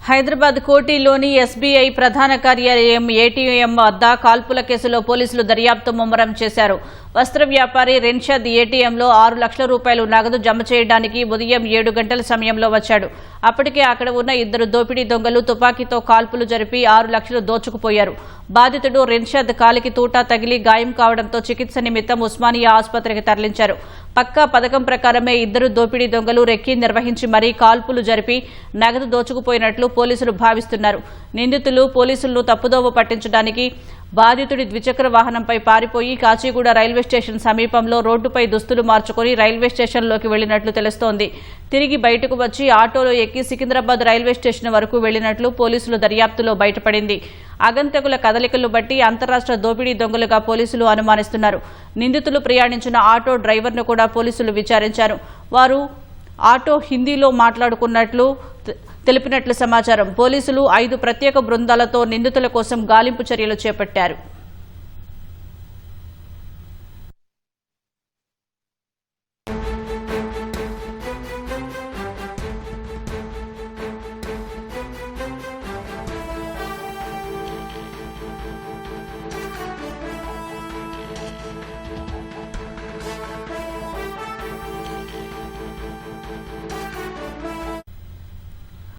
Hyderabad కోటిలోని SBI ప్రధాన కార్యాలయం ATM వద్ద కాల్పుల కేసులో పోలీసులు దర్యాప్తు ముమ్మరం చేశారు. వస్త్ర వ్యాపారి రిన్షద్ ఏటీఎంలో 6 లక్షల రూపాయలు నగదు జమ చేయడానికి ఉదయం 7 గంటల సమయంలో వచ్చాడు. అప్పటికే అక్కడ ఉన్న 2 దోపిడీ దొంగలు తుపాకీతో కాల్పులు జరిపి 6 లక్షలు దోచుకుపోయారు. బాధితుడు రిన్షద్ కాలికి తూటా తగిలి గాయం కావడంతో చికిత్స నిమిత్తం ఉస్మానియా ఆసుపత్రికి తరలించారు. పక్కా పథకం ప్రకారమే 2 దోపిడీ దొంగలు రెక్కీ నిర్వహించి మరీ కాల్పులు జరిపి నగదు దోచుకుపోయినట్లు పోలీసులు భావిస్తున్నారు. నిందితులు పోలీసులను తప్పుదోవ పట్టించడానికి బాధితుడి ద్విచక్ర వాహనంపై పారిపోయి కాచిగూడ రైల్వే స్టేషన్ సమీపంలో రోడ్డుపై దుస్తులు మార్చుకుని రైల్వే స్టేషన్లోకి వెళ్లినట్లు తెలుస్తోంది. తిరిగి బయటకు వచ్చి ఆటోలో ఎక్కి సికింద్రాబాద్ రైల్వే స్టేషన్ వరకు వెళ్లినట్లు పోలీసుల దర్యాప్తులో బయటపడింది. ఆగంతకుల కదలికలను బట్టి అంతరాష్ట్ర దోపిడీ దొంగలుగా పోలీసులు అనుమానిస్తున్నారు. నిందితులు ప్రయాణించిన ఆటో డ్రైవర్ను కూడా పోలీసులు విచారించారు. వారు ఆటో హిందీలో మాట్లాడుకున్నట్లు తెలిపినట్లు సమాచారం. పోలీసులు 5 ప్రత్యేక బృందాలతో నిందితుల కోసం గాలింపు చర్యలు చేపట్టారు.